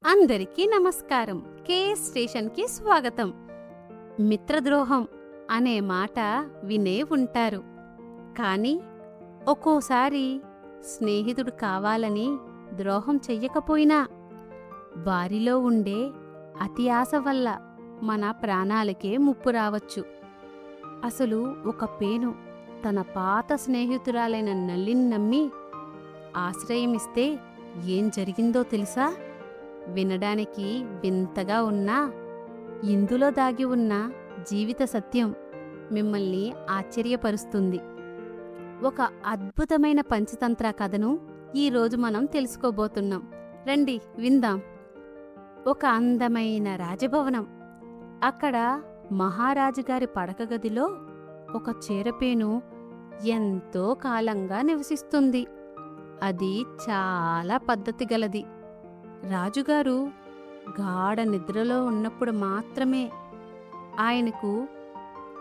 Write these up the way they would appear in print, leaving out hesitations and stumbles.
అందరికీ నమస్కారం. కేఎస్ స్టేషన్కి స్వాగతం. మిత్రద్రోహం అనే మాట వినే ఉంటారు. కానీ ఒక్కోసారి స్నేహితుడు కావాలని ద్రోహం చెయ్యకపోయినా వారిలో ఉండే అతి ఆశ వల్ల మన ప్రాణాలకే ముప్పు రావచ్చు. అసలు ఒక పేను తన పాత స్నేహితురాలైన నల్లిని నమ్మి ఆశ్రయమిస్తే ఏం జరిగిందో తెలుసా? వినడానికి వింతగా ఉన్నా ఇందులో దాగి ఉన్న జీవిత సత్యం మిమ్మల్ని ఆశ్చర్యపరుస్తుంది. ఒక అద్భుతమైన పంచతంత్ర కథను ఈరోజు మనం తెలుసుకోబోతున్నాం. రండి విందాం. ఒక అందమైన రాజభవనం. అక్కడ మహారాజుగారి పడకగదిలో ఒక చీరపేను ఎంతో కాలంగా నివసిస్తుంది. అది చాలా పద్ధతి గలది. రాజుగారు గాఢ నిద్రలో ఉన్నప్పుడు మాత్రమే ఆయనకు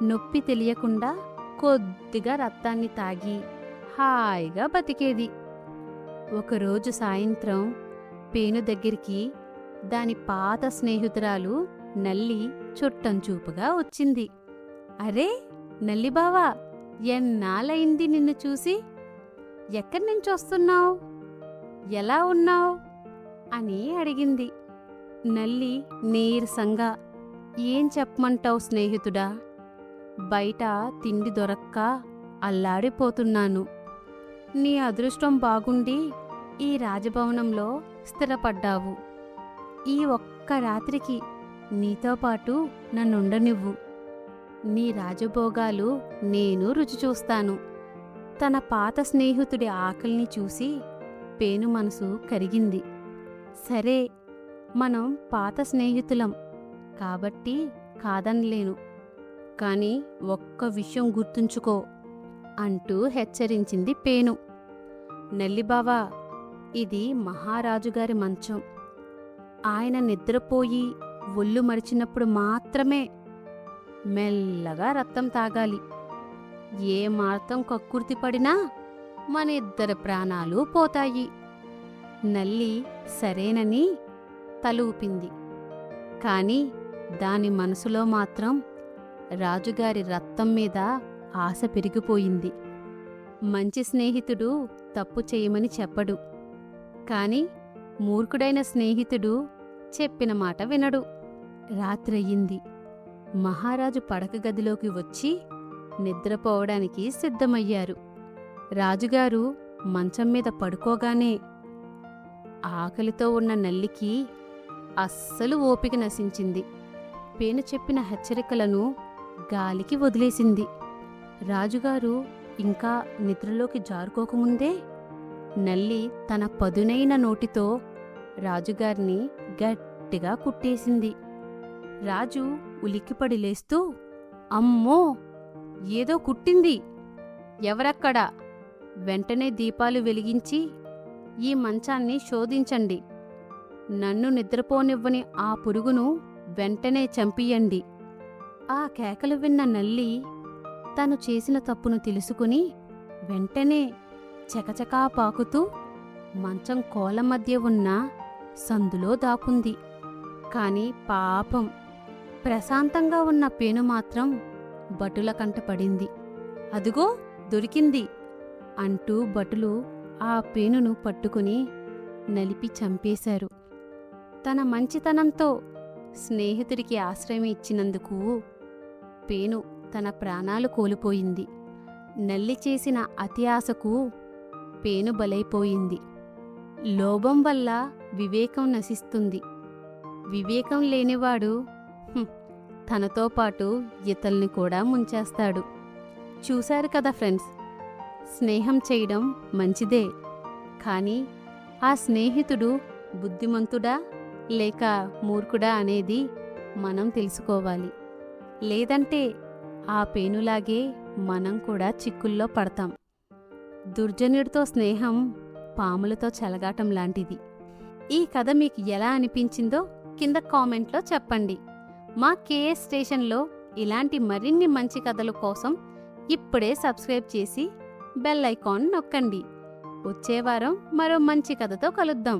నొప్పి తెలియకుండా కొద్దిగా రక్తాన్ని తాగి హాయిగా బతికేది. ఒకరోజు సాయంత్రం పేను దగ్గరికి దాని పాత స్నేహితురాలు నల్లి చుట్టంచూపుగా వచ్చింది. అరే నల్లిబావా, ఎన్నాళ్ళయింది నిన్ను చూసి. ఎక్కడి నుంచి వస్తున్నావు? ఎలా ఉన్నావు అని అడిగింది. నల్లి నీరసంగా, ఏం చెప్పమంటావు స్నేహితుడా, బయట తిండి దొరక్క అల్లాడిపోతున్నాను. నీ అదృష్టం బాగుండి ఈ రాజభవనంలో స్థిరపడ్డావు. ఈ ఒక్క రాత్రికి నీతో పాటు నన్నుండనివ్వు. నీ రాజభోగాలు నేను రుచి చూస్తాను. తన పాత స్నేహితుడి ఆకలిని చూసి పేను మనసు కరిగింది. సరే, మనం పాత స్నేహితులం కాబట్టి కాదనలేను. కాని ఒక్క విషయం గుర్తుంచుకో అంటూ హెచ్చరించింది పేను. నల్లిబావా, ఇది మహారాజుగారి మంచం. ఆయన నిద్రపోయి ఒళ్ళు మరిచినప్పుడు మాత్రమే మెల్లగా రక్తం తాగాలి. ఏ మాత్రం కక్కుర్తి పడినా మన ఇద్దరి ప్రాణాలు పోతాయి. నల్లి సరేనని తలూపింది. కాని దాని మనసులో మాత్రం రాజుగారి రక్తం మీద ఆశ పెరిగిపోయింది. మంచి స్నేహితుడు తప్పు చేయమని చెప్పడు, కాని మూర్ఖుడైన స్నేహితుడు చెప్పిన మాట వినడు. రాత్రయ్యింది. మహారాజు పడక గదిలోకి వచ్చి నిద్రపోవడానికి సిద్ధమయ్యారు. రాజుగారు మంచం మీద పడుకోగానే ఆకలితో ఉన్న నల్లికి అస్సలు ఓపిక నశించింది. పేను చెప్పిన హెచ్చరికలను గాలికి వదిలేసింది. రాజుగారు ఇంకా నిద్రలోకి జారుకోకముందే నల్లి తన పదునైన నోటితో రాజుగారిని గట్టిగా కుట్టేసింది. రాజు ఉలిక్కిపడి లేస్తూ, అమ్మో, ఏదో కుట్టింది, ఎవరక్కడా? వెంటనే దీపాలు వెలిగించి ఈ మంచాన్ని శోధించండి. నన్ను నిద్రపోనివ్వని ఆ పురుగును వెంటనే చంపియండి. ఆ కేకలు విన్న నల్లి తను చేసిన తప్పును తెలుసుకుని వెంటనే చకచకా పాకుతూ మంచం కోల మధ్య ఉన్న సందులో దాకుంది. కాని పాపం, ప్రశాంతంగా ఉన్న పేను మాత్రం భటుల కంట పడింది. అదుగో దొరికింది అంటూ భటులు ఆ పేనును పట్టుకుని నలిపి చంపేశారు. తన మంచితనంతో స్నేహితుడికి ఆశ్రయం ఇచ్చినందుకు పేను తన ప్రాణాలు కోల్పోయింది. నల్లి చేసిన అతి ఆశకు పేను బలైపోయింది. లోభం వల్ల వివేకం నశిస్తుంది. వివేకం లేనివాడు తనతో పాటు ఇతల్ని కూడా ముంచేస్తాడు. చూశారు కదా ఫ్రెండ్స్, స్నేహం చేయడం మంచిదే, కానీ ఆ స్నేహితుడు బుద్ధిమంతుడా లేక మూర్ఖుడా అనేది మనం తెలుసుకోవాలి. లేదంటే ఆ పేనులాగే మనం కూడా చిక్కుల్లో పడతాం. దుర్జనుడితో స్నేహం పాములతో చెలగాటం లాంటిది. ఈ కథ మీకు ఎలా అనిపించిందో కింద కామెంట్లో చెప్పండి. మా కేఎస్ స్టేషన్లో ఇలాంటి మరిన్ని మంచి కథల కోసం ఇప్పుడే సబ్స్క్రైబ్ చేసి బెల్ ఐకాన్ నొక్కండి. వచ్చే వారం మరో మంచి కథతో కలుద్దాం.